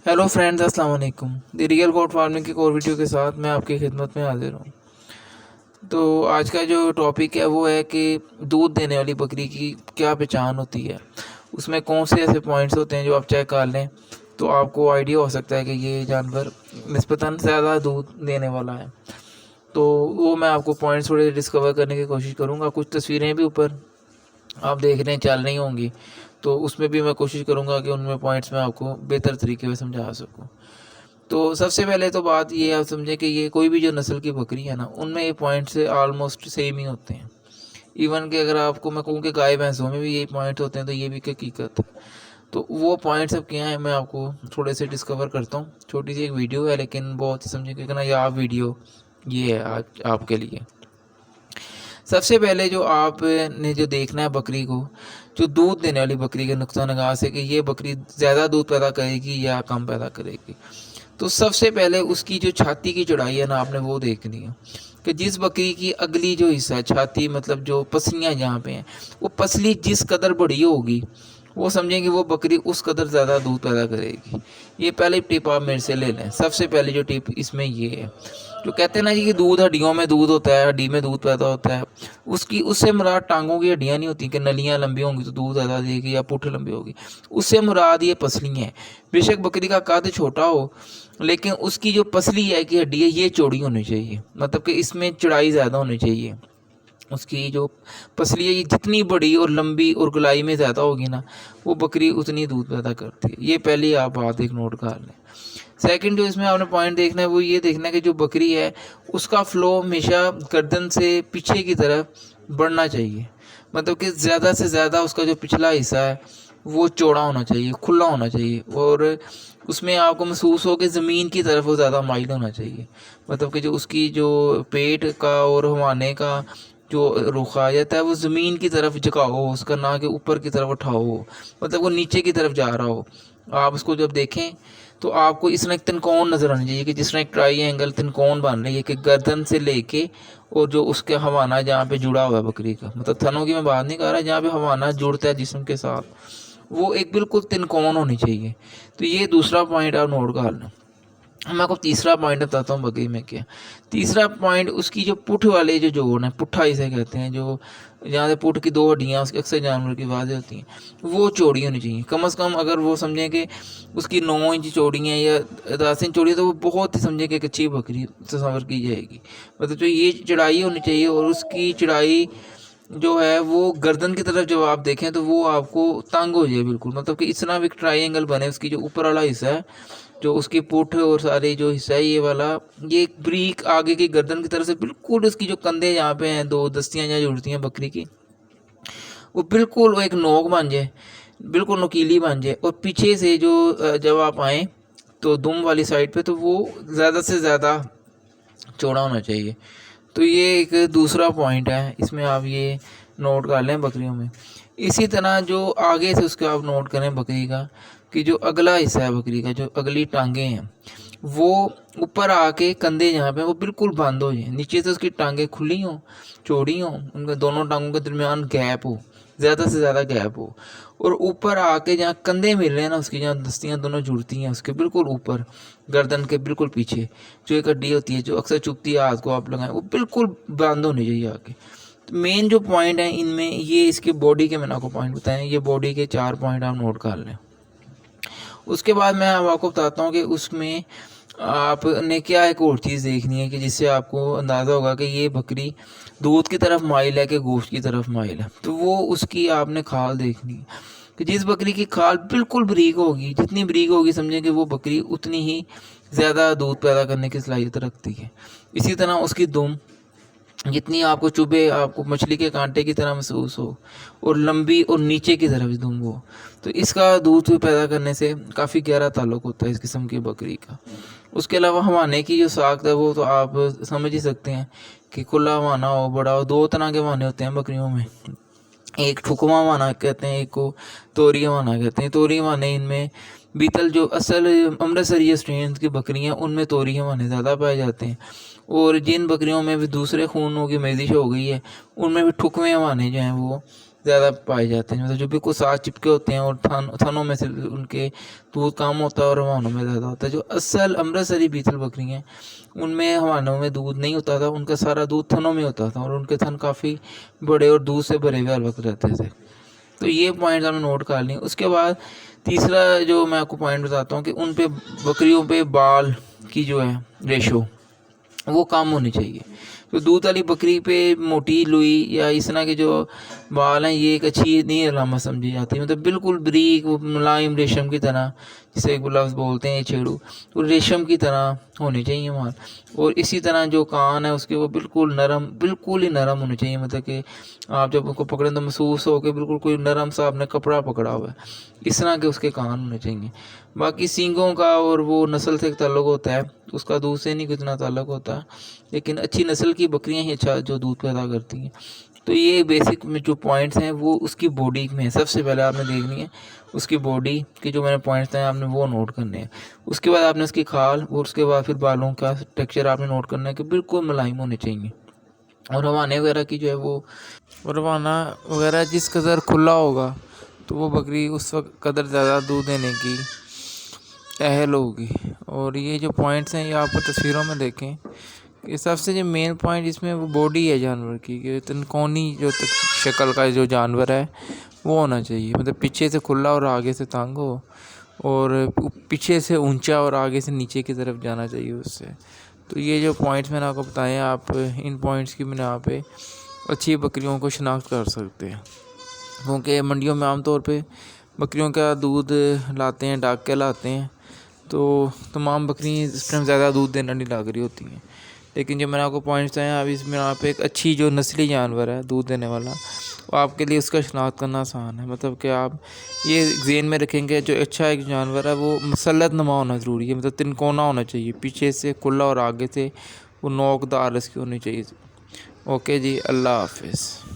Hello friends, अस्सलाम वालेकुम। The real goat farming की एक और वीडियो के साथ मैं आपकी खिदमत में हाजिर हूँ। तो आज का जो टॉपिक है वो है कि दूध देने वाली बकरी की क्या पहचान होती है, उसमें कौन से ऐसे पॉइंट्स होते हैं जो आप चेक कर लें तो आपको आइडिया हो सकता है कि ये जानवर निस्बतन ज़्यादा दूध देने वाला है। तो वो मैं आपको पॉइंट्स थोड़े डिस्कवर करने की कोशिश करूँगा। कुछ तस्वीरें भी ऊपर आप देख रहे हैं चल रही होंगी, तो उसमें भी मैं कोशिश करूँगा कि उनमें पॉइंट्स मैं आपको बेहतर तरीके में समझा सकूँ। तो सबसे पहले तो बात ये आप समझें कि ये कोई भी जो नस्ल की बकरी है ना, उनमें ये पॉइंट्स ऑलमोस्ट सेम ही होते हैं। इवन कि अगर आपको मैं कहूँ कि गाय भैंसों में भी यही पॉइंट होते हैं, तो ये भी एक हकीकत है। तो वो पॉइंट्स अब क्या हैं मैं आपको थोड़े से डिस्कवर करता हूँ। छोटी सी एक वीडियो है लेकिन बहुत ही समझे कि ना याद वीडियो ये है आज आपके लिए। सबसे पहले जो आपने जो देखना है बकरी को, जो दूध देने वाली बकरी के नुक्ता नगाह से कि ये बकरी ज़्यादा दूध पैदा करेगी या कम पैदा करेगी। तो सबसे पहले उसकी जो छाती की चौड़ाई है ना, आपने वो देखनी है कि जिस बकरी की अगली जो हिस्सा है छाती, मतलब जो पसलियाँ जहाँ पे हैं, वो पसली जिस कदर बड़ी होगी वो समझेंगे वो बकरी उस कदर ज़्यादा दूध पैदा करेगी। ये पहली टिप आप मेरे से ले लें। सबसे पहले जो टिप इसमें ये है, जो कहते हैं ना जी कि दूध हड्डियों में दूध होता है, हड्डी में दूध पैदा होता है, उससे मुराद टांगों की हड्डियाँ नहीं होती कि नलियाँ लंबी होंगी तो दूध ज़्यादा देगी या पुठ लंबी होगी। उससे मुराद ये पसलियाँ हैं। बेशक बकरी का कद छोटा हो लेकिन उसकी जो पसली है कि हड्डी है ये चौड़ी होनी चाहिए, मतलब कि इसमें चौड़ाई ज़्यादा होनी चाहिए। उसकी जो पसली है ये जितनी बड़ी और लंबी और गोलाई में ज़्यादा होगी ना, वो बकरी उतनी दूध पैदा करती है। ये पहली आप बात एक नोट कर लें। सेकंड जो इसमें आपने पॉइंट देखना है वो ये देखना है कि जो बकरी है उसका फ्लो हमेशा गर्दन से पीछे की तरफ बढ़ना चाहिए, मतलब कि ज़्यादा से ज़्यादा उसका जो पिछला हिस्सा है वो चौड़ा होना चाहिए, खुला होना चाहिए, और उसमें आपको महसूस हो कि ज़मीन की तरफ वो ज़्यादा माइल होना चाहिए। मतलब कि जो उसकी जो पेट का और हवाने का जो रुख आ जाता है वो ज़मीन की तरफ झुकाव हो उसका, ना कि ऊपर की तरफ उठाओ हो, मतलब वो नीचे की तरफ जा रहा हो। आप उसको जब देखें तो आपको इस तरह एक तिनकोन नज़र आना चाहिए कि जिस तरह एक ट्राई एंगल तिनकोन बन रही है कि गर्दन से लेके और जो उसके हवाना जहाँ पे जुड़ा हुआ है बकरी का, मतलब थनों की मैं बात नहीं कर रहा, जहाँ पे हवाना जुड़ता है जिस्म के साथ, वो एक बिल्कुल तिनकोन होनी चाहिए। तो ये दूसरा पॉइंट आप नोट कर लें। मैं आपको तीसरा पॉइंट बताता हूँ बकरी में क्या। तीसरा पॉइंट उसकी जो पुठ वाले जो जोड़ है, पुट्ठा इसे कहते हैं, जो जहाँ से पुठ की दो हड्डियाँ उसके अक्सर जानवर की वाज़ होती हैं, वो चौड़ी होनी चाहिए। कम से कम अगर वो समझें कि उसकी 9 इंच चौड़ी है या 10 इंच चौड़ी है तो वो बहुत ही समझें कि एक अच्छी बकरी तस्वर की जाएगी। मतलब जो ये चढ़ाई होनी चाहिए, और उसकी चढ़ाई जो है वो गर्दन की तरफ जब आप देखें तो वो आपको तंग हो जाए बिल्कुल, मतलब कि इस तरह एक ट्राइंगल बने। उसकी जो ऊपर वाला हिस्सा है, जो उसकी पुठ और सारे जो हिस्सा है ये वाला, ये एक ब्रीक आगे की गर्दन की तरफ से बिल्कुल उसकी जो कंधे यहाँ पे हैं, दो दस्तियाँ जहाँ जुड़ती हैं बकरी की, वो बिल्कुल वो एक नोक बन जाए, बिल्कुल नुकीली बन जाए। और पीछे से जो जब आप आएँ तो दुम वाली साइड पे, तो वो ज़्यादा से ज़्यादा चौड़ा होना चाहिए। तो ये एक दूसरा पॉइंट है, इसमें आप ये नोट कर लें बकरियों में। इसी तरह जो आगे से उसका आप नोट करें बकरी का, कि जो अगला हिस्सा है बकरी का, जो अगली टांगें हैं, वो ऊपर आके कंधे जहाँ पे वो बिल्कुल बंद हो जाए, नीचे से उसकी टांगें खुली हों, चौड़ी हों, उनके दोनों टांगों के दरमियान गैप हो, ज़्यादा से ज़्यादा गैप हो। और ऊपर आके जहाँ कंधे मिल रहे हैं ना, उसकी जहाँ दस्तियाँ दोनों जुड़ती हैं उसके बिल्कुल ऊपर, गर्दन के बिल्कुल पीछे जो एक हड्डी होती है जो अक्सर चुभती है हाथ को आप लगाएं, वो बिल्कुल बंद होनी चाहिए आके। तो मेन जो पॉइंट है इनमें ये इसके बॉडी के मैंने आपको पॉइंट बताए, ये बॉडी के 4 पॉइंट आप नोट कर लें। उसके बाद मैं अब आपको बताता हूँ कि उसमें आपने क्या एक और चीज़ देखनी है कि जिससे आपको अंदाज़ा होगा कि ये बकरी दूध की तरफ माइल है कि गोश्त की तरफ माइल है। तो वो उसकी आपने खाल देखनी है कि जिस बकरी की खाल बिल्कुल बारीक होगी, जितनी बारीक होगी समझें कि वो बकरी उतनी ही ज़्यादा दूध पैदा करने की सलाहियत रखती है। इसी तरह उसकी दुम जितनी आपको चुभे, आपको मछली के कांटे की तरह महसूस हो, और लंबी और नीचे की तरफ दुम हो, तो इसका दूध पैदा करने से काफ़ी गहरा ताल्लुक होता है इस किस्म की बकरी का। उसके अलावा हवाने की जो साख्त है वो तो आप समझ ही सकते हैं कि खुला हवाना हो, बड़ा हो। 2 तरह के हवाने होते हैं बकरियों में, एक ठुकवा हवाना कहते हैं, एक को तोरी हवाना कहते हैं। तोरी हवाने इनमें बीतल जो असल अमृतसरी स्ट्रेन की बकरियां, उनमें तोरी हवाने ज़्यादा पाए जाते हैं। और जिन बकरियों में भी दूसरे खूनों की मेजिश हो गई है, उनमें भी ठुकवे हवाने जो हैं वो ज़्यादा पाए जाते हैं, मतलब जो बिल्कुल साथ चिपके होते हैं और थनों में से उनके दूध कम होता है और हवानों में ज़्यादा होता है। जो असल अमृतसरी बीतल बकरी हैं उनमें हवानों में दूध नहीं होता था, उनका सारा दूध थनों में होता था और उनके थन काफ़ी बड़े और दूध से भरे हुए हर वक्त रहते थे। तो ये पॉइंट्स आपने नोट कर लिए। उसके बाद तीसरा जो मैं आपको पॉइंट बताता हूँ कि उन पे बकरियों पे बाल की जो है रेशो वो कम होनी चाहिए। तो दूध वाली बकरी पे मोटी लुई या इस तरह के जो बाल हैं ये एक अच्छी नहीं अलामत समझी जाती, मतलब बिल्कुल बारीक वो मुलायम रेशम की तरह, जिसे एक लफ्ज़ बोलते हैं छेड़ू, तो रेशम की तरह होने चाहिए माल। और इसी तरह जो कान है उसके वो बिल्कुल नरम, बिल्कुल ही नरम होने चाहिए, मतलब कि आप जब उसको पकड़ें तो महसूस हो कि बिल्कुल कोई नरम सा आपने कपड़ा पकड़ा हुआ है, इस तरह के उसके कान होने चाहिए। बाकी सींगों का और वो नस्ल से एक ताल्लुक़ होता है, उसका दूध से नहीं कितना ताल्लुक़ होता, लेकिन अच्छी नस्ल की बकरियां ही अच्छा जो दूध पैदा करती हैं। तो ये बेसिक में जो पॉइंट्स हैं वो उसकी बॉडी में सबसे पहले आपने देखनी है, उसकी बॉडी के जो मैंने पॉइंट्स हैं आपने वो नोट करने हैं। उसके बाद आपने उसकी खाल और उसके बाद फिर बालों का टेक्सचर आपने नोट करना है कि बिल्कुल मुलायम होने चाहिए। और रवाने वगैरह की जो है वो रवाना वगैरह जिस कदर खुला होगा तो वो बकरी उस वक्त कदर ज़्यादा दूध देने की अहल होगी। और ये जो पॉइंट्स हैं ये आपको तस्वीरों में देखें, ये सबसे जो मेन पॉइंट इसमें वो बॉडी है जानवर की, कि तिनकोनी जो शक्ल का जो जानवर है वो होना चाहिए, मतलब पीछे से खुला और आगे से तंग हो, और पीछे से ऊंचा और आगे से नीचे की तरफ जाना चाहिए उससे। तो ये जो पॉइंट्स मैंने आपको बताए हैं, आप इन पॉइंट्स की बिना पे अच्छी बकरियों को शनाख्त कर सकते हैं। क्योंकि मंडियों में आमतौर पे बकरियों का दूध लाते हैं, डाक के लाते हैं, तो तमाम बकरियाँ इस टाइम ज़्यादा दूध देना नहीं लग रही होती हैं। लेकिन जो मैंने आपको पॉइंट्स हैं अब इसमें आप एक अच्छी जो नस्ली जानवर है दूध देने वाला, वो आपके लिए उसका शनाख्त करना आसान है। मतलब कि आप ये ज़हन में रखेंगे जो अच्छा एक जानवर है वो मसलत नुमा होना ज़रूरी है, मतलब तिनकोना होना चाहिए, पीछे से खुला और आगे से वो नोकदार इसकी होनी चाहिए। ओके जी, अल्लाह हाफिज़।